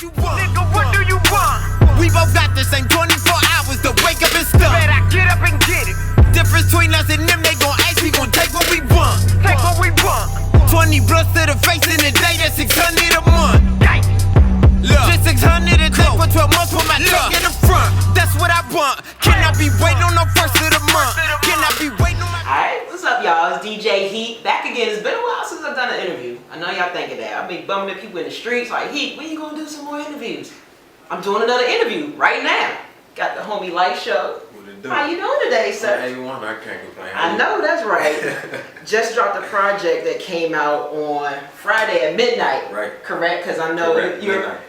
you want? Nigga, what do you want? We both got the same 24 hours to wake up and stuff. Better get up and get it. Difference between us and them, they gon' ask, we gon' take what we want. Take what we want. 20 blunts to the face in a day, that's 600 a month. Look, just 600 a day for 12 months for my truck in the front. That's what I want. Can I be waiting on the first of the month? Can I be waiting on my... Alright, what's up y'all? It's DJ Heat. Back again. It's been a while since I've done an interview. I know y'all thinking that. I've been bumming at people in the streets like, Heat, when you gonna do some more interviews? I'm doing another interview right now. Got the homie Lightshow. How you doing today, sir? A1, I can't complain. I know, that's right. Just dropped a project that came out on Friday at midnight. Right. Correct? Because I know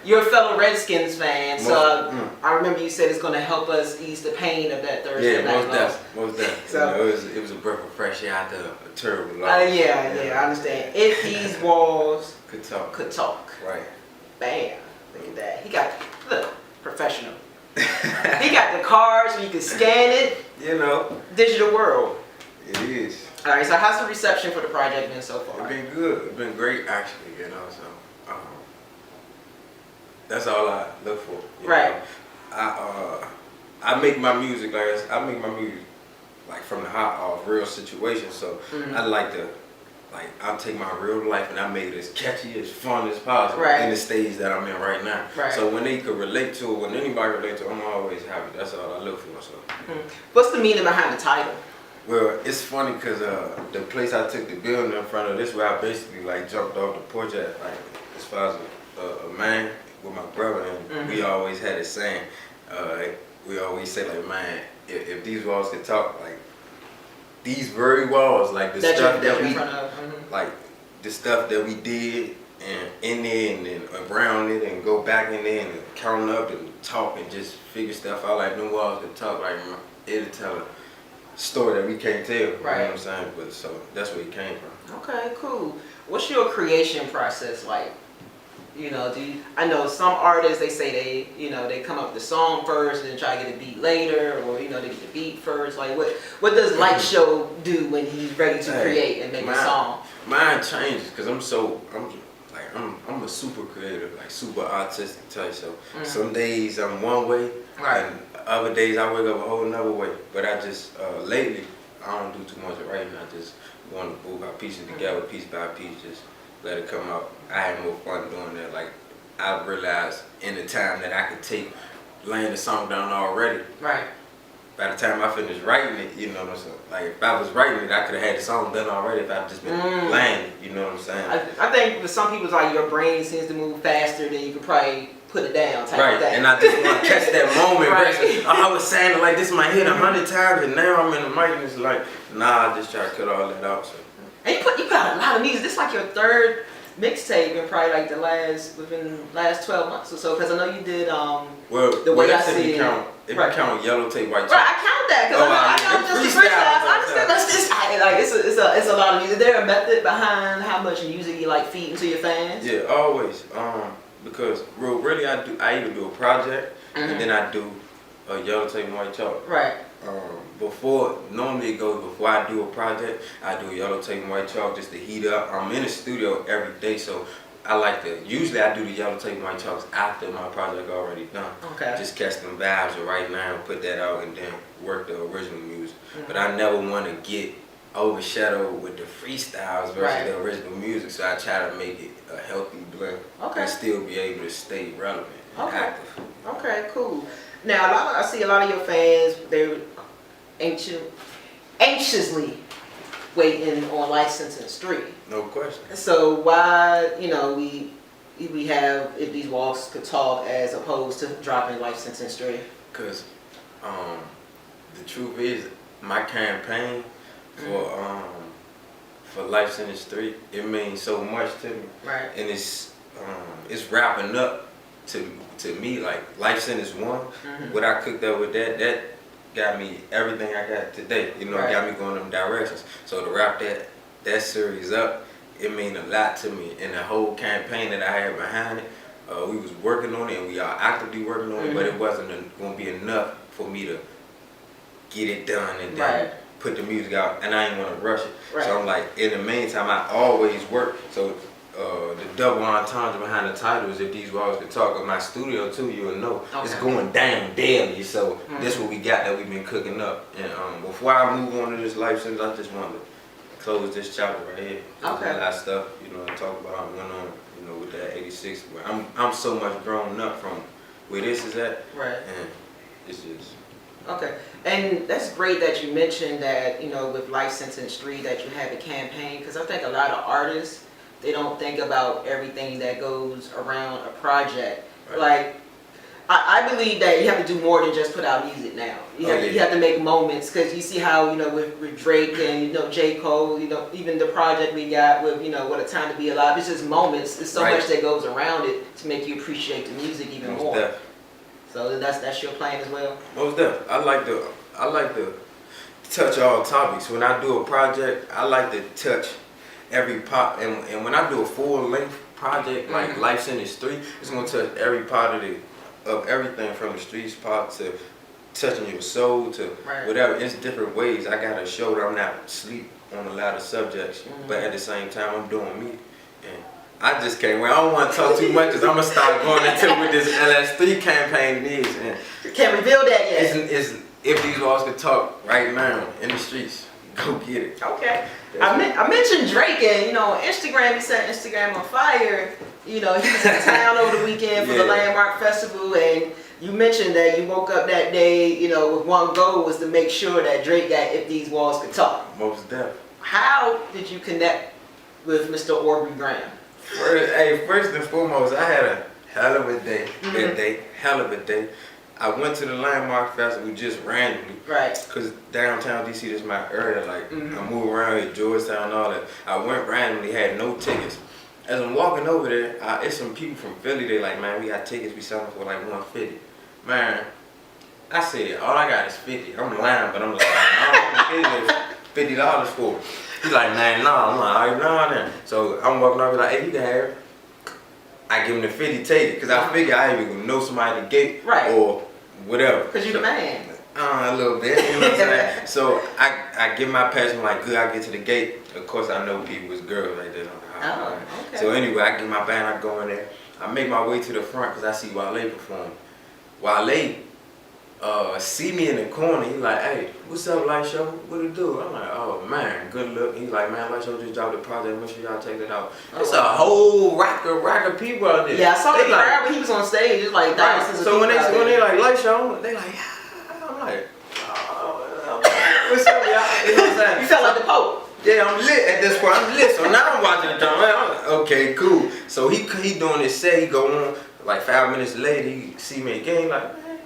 you're a fellow Redskins fan, so I remember you said it's going to help us ease the pain of that Thursday night. Most definitely. So, it was a breath of fresh air after a terrible loss. Yeah, I understand. If these walls could talk. Right. Bam. Look at that. He got, look, professional. He got the cards where you can scan it. You know. Digital world. It is. Alright, so how's the reception for the project been so far? It's been good. It's been great, actually, you know, so that's all I look for. Right. Know? I make my music, like from the hot off real situations, so I like to, I'll take my real life and I make it as catchy, as fun as possible in the stage that I'm in right now. Right. So when they could relate to it, when anybody relate to it, I'm always happy. That's all I look for. So. What's the meaning behind the title? Well, it's funny because the place I took the building in front of, this where I basically jumped off the porch at, as far as a man with my brother, and we always had a saying. We always say man, if these walls could talk, these very walls, the stuff that we, the stuff that we did and in there and then around it and go back in there and count up and talk and just figure stuff out, them walls could talk, it'll tell a story that we can't tell. You know what I'm saying? But so that's where it came from. Okay, cool. What's your creation process like? You know, I know some artists, they say they come up with the song first and then try to get a beat later, or they get the beat first. What does Lightshow do when he's ready to create and make a song? Mine changes because I'm a super creative, super artistic type. So some days I'm one way, and other days I wake up a whole nother way. But I just lately I don't do too much writing. I just want to move our pieces together, piece by piece, just let it come out. I had more fun doing that. I realized in the time that I could take laying the song down already. Right. By the time I finished writing it, you know what I'm saying? If I was writing it, I could have had the song done already if I'd just been laying it, you know what I'm saying? I think with some people, your brain seems to move faster than you could probably put it down type of thing. And I just want to catch that moment. I was saying it this in my head 100 times, and now I'm in the mic and it's I just try to cut all that out. So. And you put out a lot of music. This is your third mixtape in probably within the last 12 months or so, because I know you did the way I see it. If you count Yellow Tape, White Tape. Right, I count that because I know just the freestyle. I understand that's just it's a lot of music. Is there a method behind how much music you feed into your fans? Yeah, always. Because really I either do a project and then I do a Yellow Tape and White Chalk. Right. Normally it goes before I do a project, I do Yellow Tape and White Chalk just to heat up. I'm in the studio every day, so usually I do the Yellow Tape and White Chalks after my project already done. Okay. Just catch them vibes of right now, put that out, and then work the original music. But I never want to get overshadowed with the freestyles versus the original music, so I try to make it a healthy blend and still be able to stay relevant and active. Okay, cool. Now, I see a lot of your fans, they're anxiously waiting on Life Sentence 3. No question. So why, we have If These Walls Could Talk as opposed to dropping Life Sentence 3? Because the truth is, my campaign for Life Sentence 3, it means so much to me. Right. And it's wrapping up to me Life Sentence 1. What I cooked up with that got me everything I got today. It got me going in them directions. So to wrap that series up, it mean a lot to me. And the whole campaign that I had behind it, we was working on it and we are actively working on it, but it wasn't going to be enough for me to get it done and then put the music out, and I didn't want to rush it. So I'm in the meantime, I always work. So the double entendre behind the title is If These Walls Could Talk. Of my studio too, you'll know it's going down daily. So this what we got that we've been cooking up. And before I move on to this life sentence, I just want to close this chapter right here. There's a lot of stuff, you know, to talk about. I went on, you know, with that 86. Where I'm so much grown up from where this is at. Right. And it's just. Okay, and that's great that you mentioned that, you know, with Life Sentence 3 that you have a campaign, because I think a lot of artists, they don't think about everything that goes around a project. Right. Like, I believe that you have to do more than just put out music now. You have to make moments, because you see how, you know, with Drake and, you know, J. Cole, you know, even the project we got with, you know, What a Time to Be Alive, it's just moments. There's so much that goes around it to make you appreciate the music even more. Def. So that's your plan as well? Most definitely. I like to touch all topics. When I do a project, I like to touch every part. And when I do a full length project like Life Sentence 3, it's gonna touch every part of everything from the streets part to touching your soul to whatever. It's different ways. I gotta show that I'm not asleep on a lot of subjects, but at the same time I'm doing me. And I just can't wait. I don't want to talk too much because I'm going to start going into what this LS3 campaign is. And can't reveal that yet. It's If These Walls Could Talk right now in the streets. Go get it. Okay. I mentioned Drake, and, you know, on Instagram, he set Instagram on fire. You know, he was in town over the weekend for the Landmark Festival, and you mentioned that you woke up that day, you know, with one goal was to make sure that Drake got If These Walls Could Talk. Most definitely. How did you connect with Mr. Aubrey Graham? First and foremost, I had a hell of a day. I went to the Landmark Festival just randomly. Right. Because downtown DC is my area. Like, I move around here, Georgetown and all that. I went randomly, had no tickets. As I'm walking over there, it's some people from Philly. They like, man, we got tickets. We selling for like $150. Man, I said, all I got is $50. I'm lying, but I'm like, I don't get $50 for it. He's like, man, no. I'm like, all right, no, then. So I'm walking over like, hey, you can have it. I give him the 50, take it. Because I figure I ain't even gonna know somebody at the gate or whatever. Because you the man. A little bit, you know what I'm saying? So I give my pass, I'm like, good, I get to the gate. Of course, I know people, it's girls like that. Okay. So anyway, I get my band, I go in there. I make my way to the front because I see Wale perform. Wale see me in the corner. He like, hey, what's up, Lightshow? What it do? I'm like, oh man, good look. He's like, man, Lightshow just dropped the project. Make sure y'all check it out. It's a whole rack of people out there. Yeah, I saw the crowd when he was on stage. It's like thousands of people. So when they like Lightshow, they like, yeah. I'm like, what's up, y'all? You know what I'm saying? You felt like the Pope. Yeah, I'm lit at this point. I'm lit. So now I'm watching the drama. I'm like, okay, cool. So he doing his set. He go on. Like 5 minutes later, he see me again. Like, man,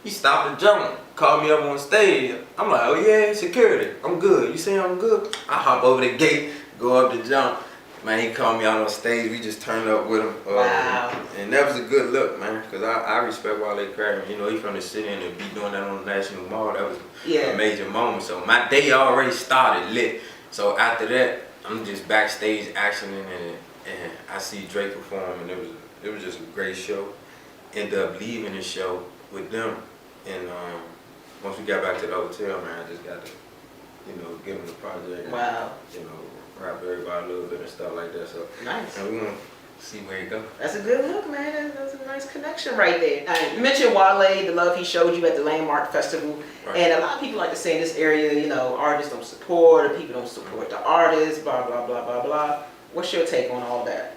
he stopped the jump, called me up on stage. I'm like, oh yeah, security. I'm good. You say I'm good? I hop over the gate, go up the jump. Man, he called me out on stage. We just turned up with him. Wow. And that was a good look, man, because I respect Wale Craven. You know, he from the city and to be doing that on the National Mall, that was a major moment. So my day already started lit. So after that, I'm just backstage actioning and I see Drake perform, and it was just a great show. Ended up leaving the show with them. And once we got back to the hotel, man, I just got to, you know, give them the project. Wow. And, you know, rap everybody a little bit and stuff like that. So nice. And we're gonna see where it goes. That's a good look, man. That's a nice connection right there. You mentioned Wale, the love he showed you at the Landmark Festival. Right. And a lot of people like to say in this area, you know, artists don't support, or people don't support the artists, blah, blah, blah, blah, blah. What's your take on all that?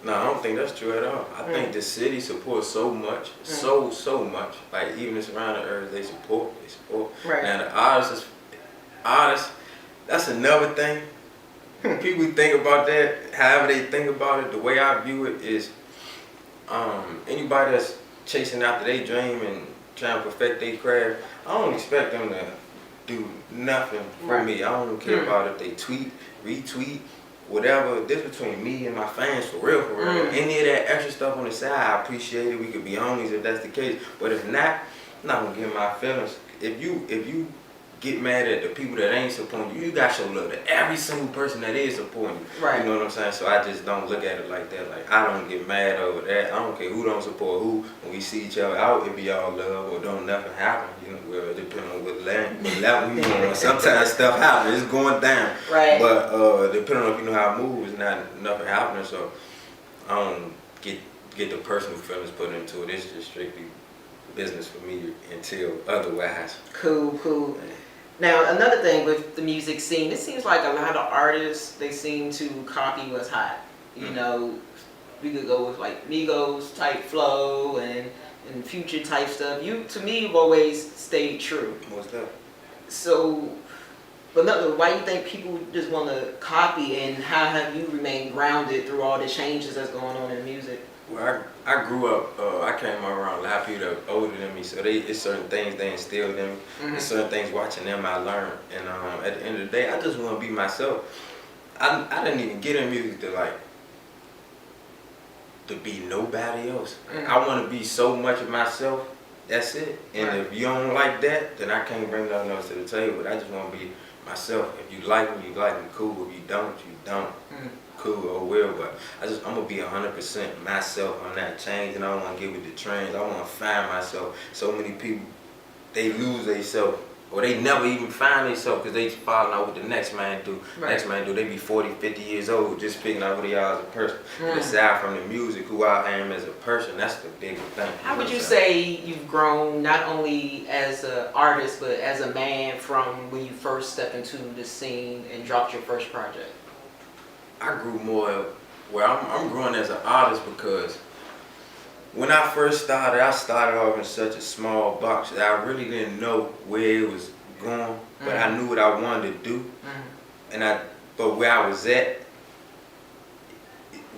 No, I don't think that's true at all. I think the city supports so much, so much. Like even the surrounding areas, they support. Right. Now the artists, that's another thing. People think about that, however they think about it. The way I view it is, anybody that's chasing after their dream and trying to perfect their craft, I don't expect them to do nothing for me. I don't care about if they tweet, retweet, whatever. This between me and my fans, for real, Any of that extra stuff on the side, I appreciate it. We could be homies if that's the case. But if not, I'm not gonna get my feelings. If you get mad at the people that ain't supporting you. You got your love to every single person that is supporting you. Right. You know what I'm saying? So I just don't look at it like that. Like, I don't get mad over that. I don't care who don't support who. When we see each other out, it be all love or don't nothing happen. You know, well, depending on what level you on. Sometimes stuff happens. It's going down. Right. But depending on if you know how to move, it's not nothing happening. So I don't get the personal feelings put into it. It's just strictly business for me until otherwise. Cool. Now, another thing with the music scene, it seems like a lot of artists, they seem to copy what's hot. You know, we could go with like Migos type flow and Future type stuff. To me, you've always stayed true. What's that? So, but no, why do you think people just want to copy, and how have you remained grounded through all the changes that's going on in music? Well, I grew up, I came around a lot of people that are older than me, so it's certain things they instilled in me. There's certain things watching them I learned. And at the end of the day, I just want to be myself. I didn't even get in music to be nobody else. I want to be so much of myself, that's it. And if you don't like that, then I can't bring nothing else to the table. But I just want to be myself. If you like me, you like me, cool. If you don't, you don't. Cool, oh well, but I'm gonna be 100% myself. I'm not changing. I don't want to get with the trends. I want to find myself. So many people, they lose themselves, or they never even find themselves because they following out what the next man do. Next man do, they be 40, 50 years old, just figuring out who they are as a person. Aside from the music, who I am as a person, that's the big thing. How would you say you've grown not only as an artist, but as a man from when you first stepped into the scene and dropped your first project? I grew more, well, I'm growing as an artist because when I first started, I started off in such a small box that I really didn't know where it was going, but I knew what I wanted to do. But where I was at,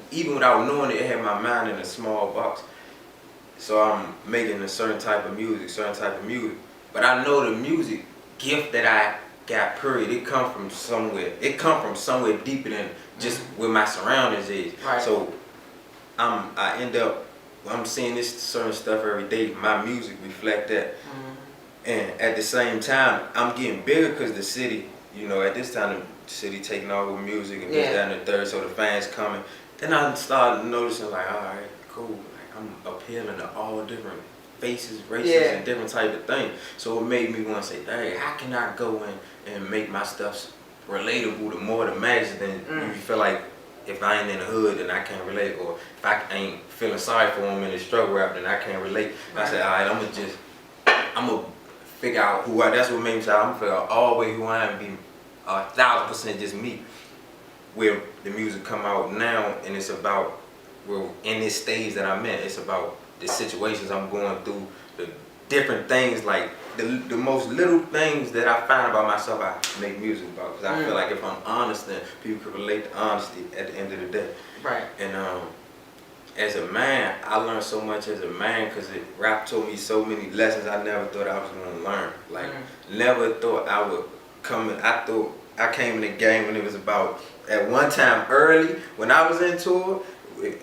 even without knowing it, had my mind in a small box. So I'm making a certain type of music, but I know the music gift that I got, period, it come from somewhere. It come from somewhere deeper than just where my surroundings is. So I'm seeing this certain stuff every day. My music reflect that. And at the same time, I'm getting bigger because the city, you know, at this time the city taking over with music and this, that, and the third, so the fans coming. Then I started noticing like, all right, cool. Like, I'm appealing to all different faces, races, and different type of things. So it made me want to say, hey, how can I go in and make my stuff relatable to more of the masses than you feel like if I ain't in the hood, then I can't relate, or if I ain't feeling sorry for them in the struggle rap, then I can't relate. I said, all right, I'm gonna figure out who I. That's what made me say, I'm gonna figure out all the way who I am, be 1,000% just me. Where the music come out now, and it's about, well, in this stage that I'm in, it's about the situations I'm going through, the different things, like the most little things that I find about myself, I make music about. Because I feel like if I'm honest, then people can relate to honesty at the end of the day. And as a man, I learned so much as a man because rap taught me so many lessons I never thought I was going to learn. Like, never thought I would come in. I thought I came in the game when it was about, at one time early, when I was into it,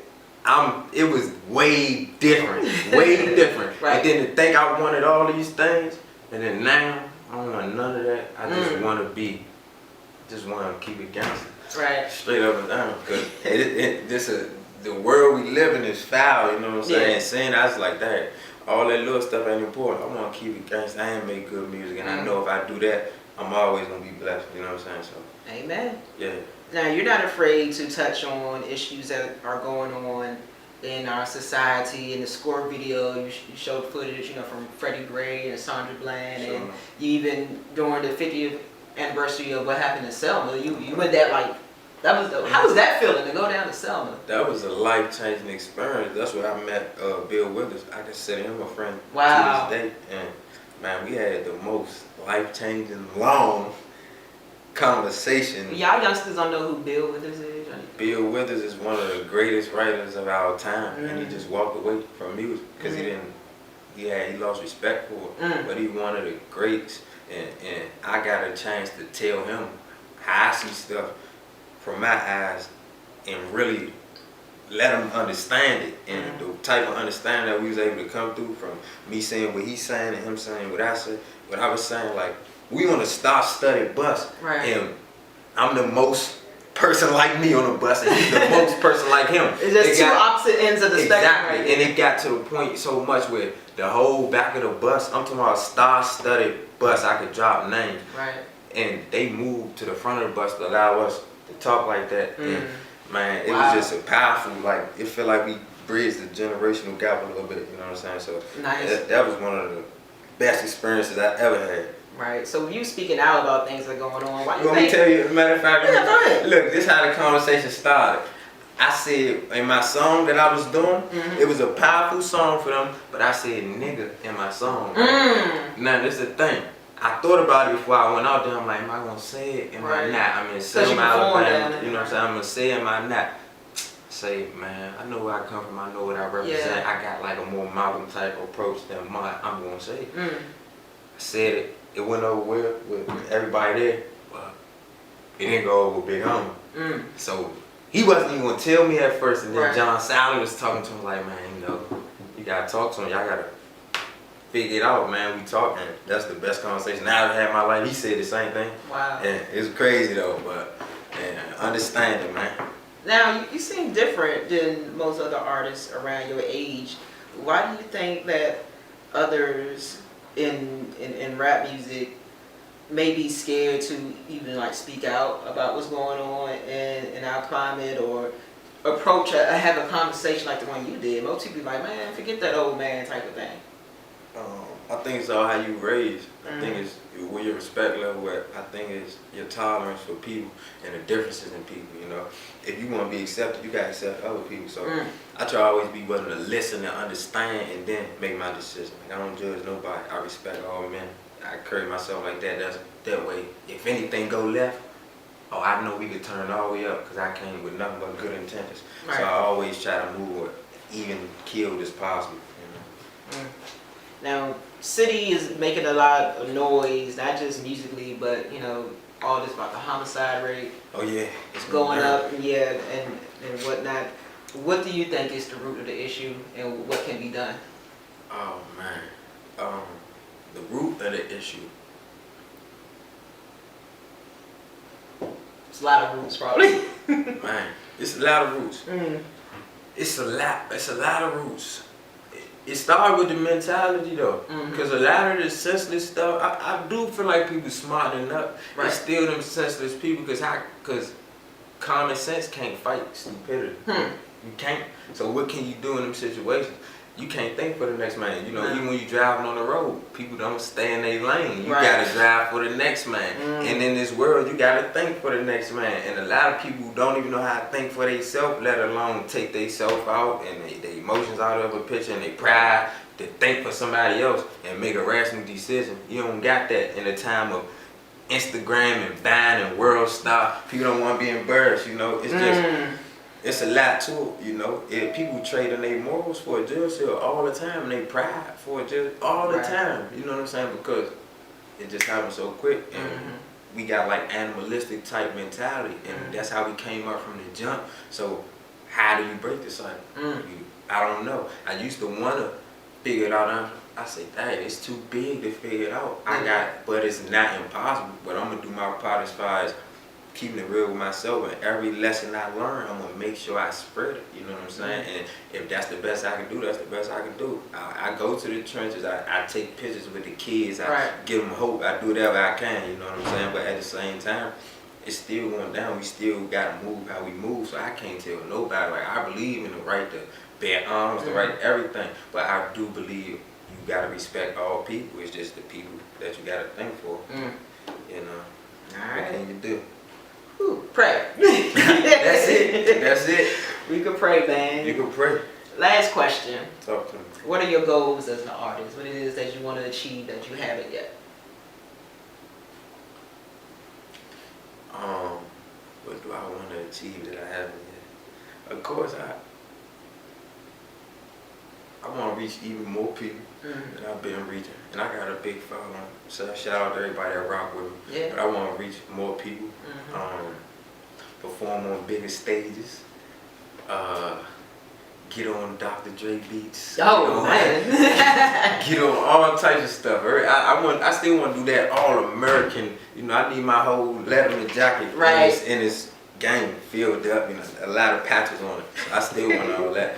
it was way different, way different. And then to think I wanted all these things, and then now I don't want none of that. I just want to keep it gangster, straight up and down. Because the world we live in is foul. You know what I'm saying? Saying I was like that. All that little stuff ain't important. I want to keep it gangster. I ain't make good music, and I know if I do that, I'm always gonna be blessed. You know what I'm saying? So. Amen. Yeah. Now, you're not afraid to touch on issues that are going on in our society. In the Score video, you showed footage, you know, from Freddie Gray and Sandra Bland, and you even during the 50th anniversary of what happened in Selma, you went that like, how was that feeling to go down to Selma? That was a life-changing experience. That's where I met Bill Withers. I consider him a friend to this day, and man, we had the most life-changing, long conversation. Y'all youngsters don't know who Bill Withers is? Bill Withers is one of the greatest writers of our time, and he just walked away from music because he lost respect for it. But he one of the greats, and I got a chance to tell him how I see stuff from my eyes and really let him understand it. And the type of understanding that we was able to come through from me saying what he's saying and him saying what I said. But I was saying, like, we on a star-studded bus, Right. and I'm the most person like me on the bus, and he's the most person like him. It's just two opposite ends of the spectrum. Exactly, Right? and it got to the point so much where the whole back of the bus, I'm talking about a star-studded bus, I could drop names, Right. and they moved to the front of the bus to allow us to talk like that. And man, it Wow. was just a powerful, like, it felt like we bridged the generational gap a little bit, you know what I'm saying? So Nice. that was one of the best experiences I ever had. Right. So you speaking out about things that are going on. Why You want me think? to tell you, as a matter of fact, Yeah, go ahead. look, this is how the conversation started. I said, in my song that I was doing, it was a powerful song for them, but I said nigga in my song. Now, this is the thing. I thought about it before I went out there. I'm like, am I going to say it? Am I not? I'm going to say it, Alabama. You know what I'm saying? I'm going to say it, am I not? Say, man, I know where I come from. I know what I represent. Yeah. I got like a more Malcolm type approach than mine. I'm going to say it. I said it. It went over well with everybody there, but it didn't go over with Big Homie. So he wasn't even gonna tell me at first, and then Right. John Sally was talking to him like, man, you know, you gotta talk to him. Y'all gotta figure it out, man. We talking. That's the best conversation I ever had in my life. He said the same thing. Wow. And it's crazy though, but understand it, man. Now you seem different than most other artists around your age. Why do you think that others in rap music may be scared to even like speak out about what's going on in our climate, or approach have a conversation like the one you did? Most people be like, man, forget that old man type of thing. I think it's all how you raised. I think it's where your respect level at. I think it's your tolerance for people and the differences in people, you know. If you want to be accepted, you got to accept other people. So I try to always be willing to listen and understand and then make my decision. Like, I don't judge nobody. I respect all men. I carry myself like that. That's that way. If anything go left, oh, I know we could turn it all the way up because I came with nothing but good intentions. Right. So I always try to move with even killed as possible, you know. Now, City is making a lot of noise, not just musically, but you know, all this about the homicide rate. Oh yeah, It's going up, yeah, and whatnot. What do you think is the root of the issue, and what can be done? Oh man, the root of the issue. It's a lot of roots, probably. Man, it's a lot of roots. It's a lot of roots. It started with the mentality though, because a lot of the senseless stuff, I do feel like people smartening up. Right. It's still them senseless people, because common sense can't fight stupidity. You can't. So what can you do in them situations? You can't think for the next man. You know, even when you driving on the road, people don't stay in their lane. You gotta drive for the next man. And in this world, you gotta think for the next man. And a lot of people don't even know how to think for themselves, let alone take themselves out and their emotions out of a picture and their pride to think for somebody else and make a rational decision. You don't got that in a time of Instagram and buying and world star. People don't want to be embarrassed, you know. It's just... It's a lot to it, you know. If people trading their morals for a jail cell all the time, and they pride for a jail all the time. You know what I'm saying? Because it just happens so quick, and we got like animalistic type mentality, and that's how we came up from the jump. So how do you break the cycle? I don't know. I used to want to figure it out. I say, dang, it's too big to figure it out. But it's not impossible. But I'm gonna do my part as far as keeping it real with myself, and every lesson I learn, I'm gonna make sure I spread it. You know what I'm saying? And if that's the best I can do, that's the best I can do. I go to the trenches. I take pictures with the kids. I give them hope. I do whatever I can. You know what I'm saying? But at the same time, it's still going down. We still gotta move how we move. So I can't tell nobody. Like, I believe in the right to bear arms, the right to everything. But I do believe you gotta respect all people. It's just the people that you gotta think for. You know. What can you do? Pray. That's it. That's it. We could pray, man. You can pray. Last question. Talk to me. What are your goals as an artist? What it is that you want to achieve that you haven't yet? What do I want to achieve that I haven't yet? Of course, I want to reach even more people than I've been reaching. And I got a big following. So shout out to everybody that rock with me. Yeah. But I want to reach more people. Perform on bigger stages. get on Dr. Dre beats. Oh man. Get on all types of stuff. I still want to do that all American. You know, I need my whole Letterman jacket Right. in this game filled up. You know, a lot of patches on it. I still want all that.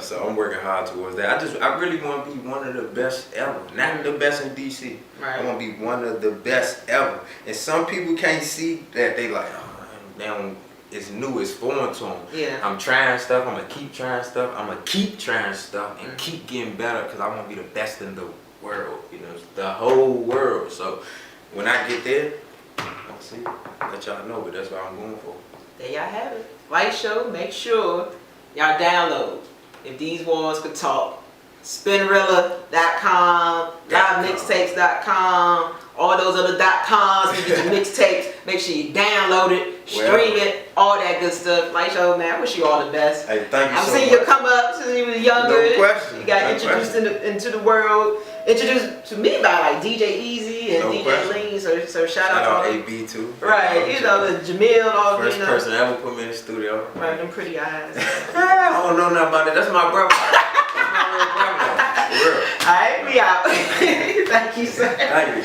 So I'm working hard towards that. I really want to be one of the best ever. Not the best in DC. Right. I want to be one of the best ever. And some people can't see that. They like, oh, they don't. It's new, it's foreign to them. Yeah. I'm trying stuff, I'm gonna keep trying stuff, I'm gonna keep trying stuff and keep getting better because I want to be the best in the world, you know, the whole world. So when I get there, I'll see, let y'all know, but that's what I'm going for. There y'all have it. Lightshow, make sure y'all download If These Walls Could Talk. Spinrilla.com, livemixtapes.com, all those other .coms. You get your mixtapes. Make sure you download it, stream it, all that good stuff. Lightshow, man, I wish you all the best. Hey, thank you I've so seen much. you come up since you were younger. No question. You got No introduced question. into the world. Introduced to me by like DJ Easy and No DJ question. Lean. So shout Shout out to all out them. AB too. Right, you know, the Jamil, all First you know. person ever put me in the studio. Right, them pretty eyes. I don't know nothing about it. That's my brother. That's my real brother. For real. All right, we out. Thank you, sir. Thank you.